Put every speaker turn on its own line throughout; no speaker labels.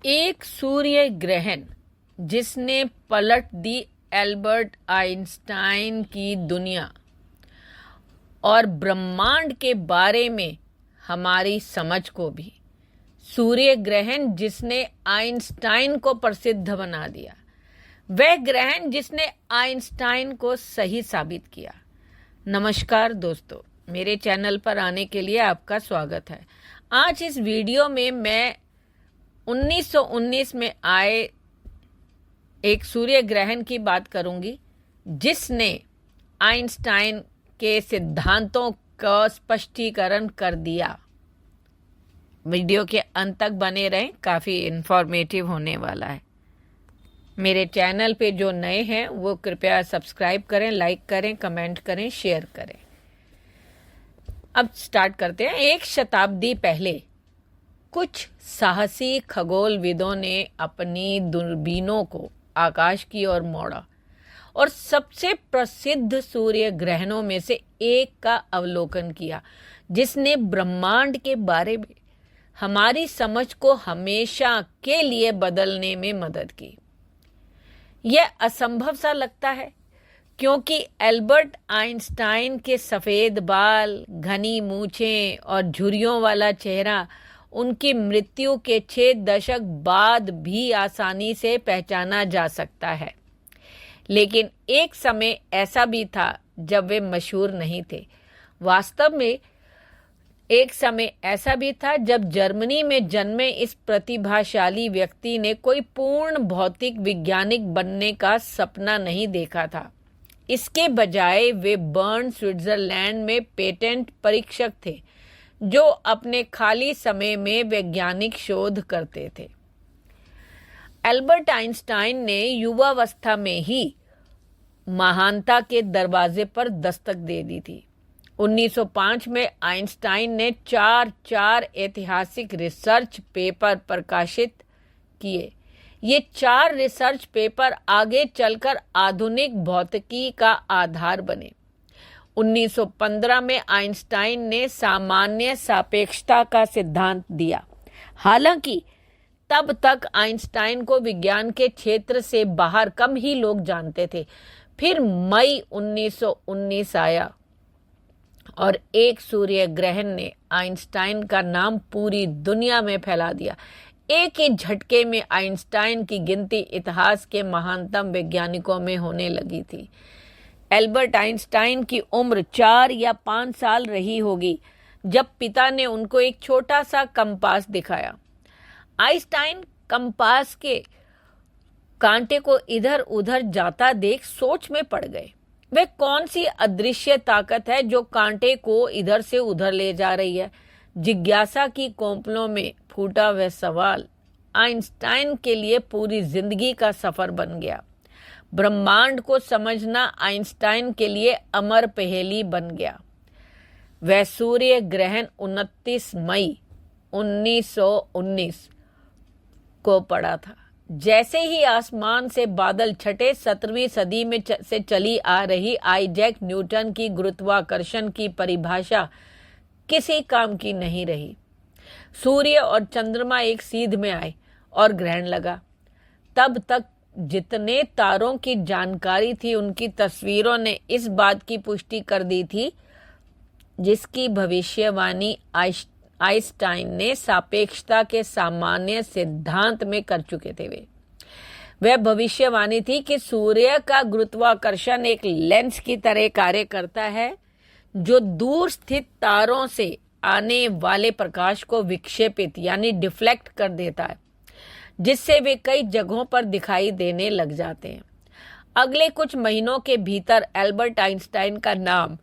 एक सूर्य ग्रहण जिसने पलट दी एल्बर्ट आइंस्टाइन की दुनिया और ब्रह्मांड के बारे में हमारी समझ को भी। सूर्य ग्रहण जिसने आइंस्टाइन को प्रसिद्ध बना दिया, वह ग्रहण जिसने आइंस्टाइन को सही साबित किया। नमस्कार दोस्तों, मेरे चैनल पर आने के लिए आपका स्वागत है। आज इस वीडियो में मैं 1919 में आए एक सूर्य ग्रहण की बात करूंगी, जिसने आइंस्टाइन के सिद्धांतों का स्पष्टीकरण कर दिया। वीडियो के अंत तक बने रहें, काफ़ी इंफॉर्मेटिव होने वाला है। मेरे चैनल पे जो नए हैं वो कृपया सब्सक्राइब करें, लाइक करें, कमेंट करें, शेयर करें। अब स्टार्ट करते हैं। एक शताब्दी पहले कुछ साहसी खगोलविदों ने अपनी दूरबीनों को आकाश की ओर मोड़ा और सबसे प्रसिद्ध सूर्य ग्रहणों में से एक का अवलोकन किया, जिसने ब्रह्मांड के बारे में हमारी समझ को हमेशा के लिए बदलने में मदद की। यह असंभव सा लगता है, क्योंकि एल्बर्ट आइंस्टाइन के सफ़ेद बाल, घनी मूछें और झुर्रियों वाला चेहरा उनकी मृत्यु के 6 दशक बाद भी आसानी से पहचाना जा सकता है। लेकिन एक समय ऐसा भी था जब वे मशहूर नहीं थे। वास्तव में एक समय ऐसा भी था जब जर्मनी में जन्मे इस प्रतिभाशाली व्यक्ति ने कोई पूर्ण भौतिक वैज्ञानिक बनने का सपना नहीं देखा था। इसके बजाय वे बर्न, स्विट्जरलैंड में पेटेंट परीक्षक थे, जो अपने खाली समय में वैज्ञानिक शोध करते थे। एल्बर्ट आइंस्टाइन ने युवावस्था में ही महानता के दरवाजे पर दस्तक दे दी थी। 1905 में आइंस्टाइन ने चार ऐतिहासिक रिसर्च पेपर प्रकाशित किए। ये 4 रिसर्च पेपर आगे चलकर आधुनिक भौतिकी का आधार बने। 1915 में आइंस्टाइन ने सामान्य सापेक्षता का सिद्धांत दिया। हालांकि तब तक आइंस्टाइन को विज्ञान के क्षेत्र से बाहर कम ही लोग जानते थे। फिर मई 1919 आया और एक सूर्य ग्रहण ने आइंस्टाइन का नाम पूरी दुनिया में फैला दिया। एक ही झटके में आइंस्टाइन की गिनती इतिहास के महानतम वैज्ञानिकों में होने लगी थी। एल्बर्ट आइंस्टाइन की उम्र 4 या 5 साल रही होगी जब पिता ने उनको एक छोटा सा कंपास दिखाया। आइंस्टाइन कंपास के कांटे को इधर उधर जाता देख सोच में पड़ गए। वह कौन सी अदृश्य ताकत है जो कांटे को इधर से उधर ले जा रही है? जिज्ञासा की कोंपलों में फूटा वह सवाल आइंस्टाइन के लिए पूरी जिंदगी का सफर बन गया। ब्रह्मांड को समझना आइंस्टाइन के लिए अमर पहेली बन गया। वह सूर्य ग्रहण 29 मई 1919 को पड़ा था। जैसे ही आसमान से बादल छटे, 17वीं सदी में से चली आ रही आइजैक न्यूटन की गुरुत्वाकर्षण की परिभाषा किसी काम की नहीं रही। सूर्य और चंद्रमा एक सीध में आए और ग्रहण लगा। तब तक जितने तारों की जानकारी थी, उनकी तस्वीरों ने इस बात की पुष्टि कर दी थी जिसकी भविष्यवाणी आइंस्टाइन ने सापेक्षता के सामान्य सिद्धांत में कर चुके थे। वह भविष्यवाणी थी कि सूर्य का गुरुत्वाकर्षण एक लेंस की तरह कार्य करता है, जो दूर स्थित तारों से आने वाले प्रकाश को विक्षेपित यानी डिफ्लेक्ट कर देता है, जिससे वे कई जगहों पर दिखाई देने लग जाते हैं। अगले कुछ महीनों के भीतर एल्बर्ट आइंस्टाइन का नाम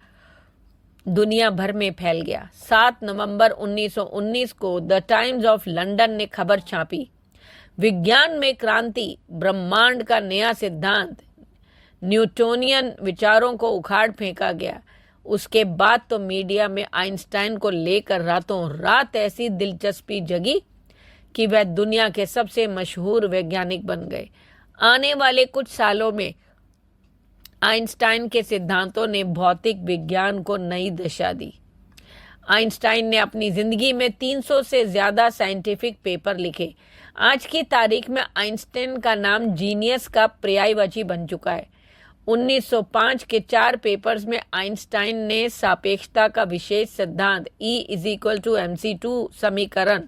दुनिया भर में फैल गया। 7 नवंबर 1919 को द टाइम्स ऑफ लंदन ने खबर छापी, विज्ञान में क्रांति, ब्रह्मांड का नया सिद्धांत, न्यूटोनियन विचारों को उखाड़ फेंका गया। उसके बाद तो मीडिया में आइंस्टाइन को लेकर रातों रात ऐसी दिलचस्पी जगी कि वह दुनिया के सबसे मशहूर वैज्ञानिक बन गए। आने वाले कुछ सालों में आइंस्टाइन के सिद्धांतों ने भौतिक विज्ञान को नई दिशा दी। आइंस्टाइन ने अपनी जिंदगी में 300 से ज्यादा साइंटिफिक पेपर लिखे। आज की तारीख में आइंस्टाइन का नाम जीनियस का पर्यायवाची बन चुका है। 1905 के 4 पेपर्स में आइंस्टाइन ने सापेक्षता का विशेष सिद्धांत E=mc2 समीकरण,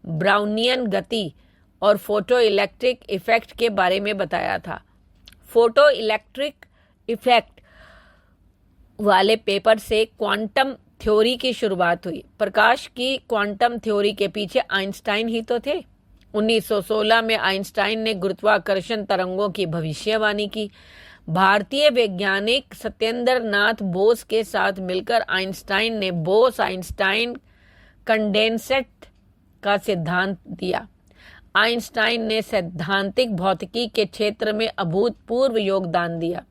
ब्राउनियन गति और फोटो इलेक्ट्रिक इफेक्ट के बारे में बताया था। फोटो इलेक्ट्रिक इफेक्ट वाले पेपर से क्वांटम थ्योरी की शुरुआत हुई। प्रकाश की क्वांटम थ्योरी के पीछे आइंस्टाइन ही तो थे। 1916 में आइंस्टाइन ने गुरुत्वाकर्षण तरंगों की भविष्यवाणी की। भारतीय वैज्ञानिक सत्येंद्र नाथ बोस के साथ मिलकर आइंस्टाइन ने बोस-आइंस्टाइन कंडेंसेट का सिद्धांत दिया। आइंस्टाइन ने सैद्धांतिक भौतिकी के क्षेत्र में अभूतपूर्व योगदान दिया।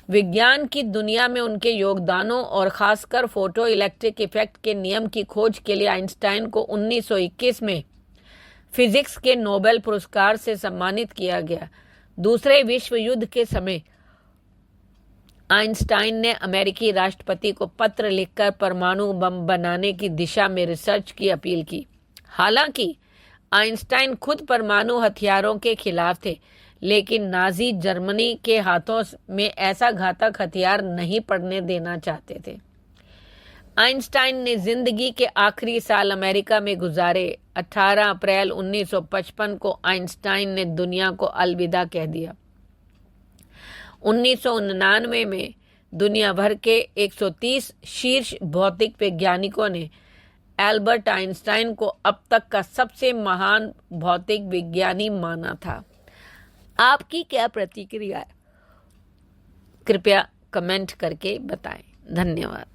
विज्ञान की दुनिया में उनके योगदानों और खासकर फोटो इलेक्ट्रिक इफेक्ट के नियम की खोज के लिए आइंस्टाइन को 1921 में फिजिक्स के नोबेल पुरस्कार से सम्मानित किया गया। दूसरे विश्व युद्ध के समय आइंस्टाइन ने अमेरिकी राष्ट्रपति को पत्र लिखकर परमाणु बम बनाने की दिशा में रिसर्च की अपील की। हालांकि आइंस्टाइन खुद परमाणु हथियारों के खिलाफ थे, लेकिन नाजी जर्मनी के हाथों में ऐसा घातक हथियार नहीं पड़ने देना चाहते थे। आइंस्टाइन ने जिंदगी के आखिरी साल अमेरिका में गुजारे। 18 अप्रैल 1955 को आइंस्टाइन ने दुनिया को अलविदा कह दिया। 1999 में दुनिया भर के 130 शीर्ष भौतिक वैज्ञानिकों ने एल्बर्ट आइंस्टाइन को अब तक का सबसे महान भौतिक विज्ञानी माना था। आपकी क्या प्रतिक्रिया है? कृपया कमेंट करके बताएं। धन्यवाद।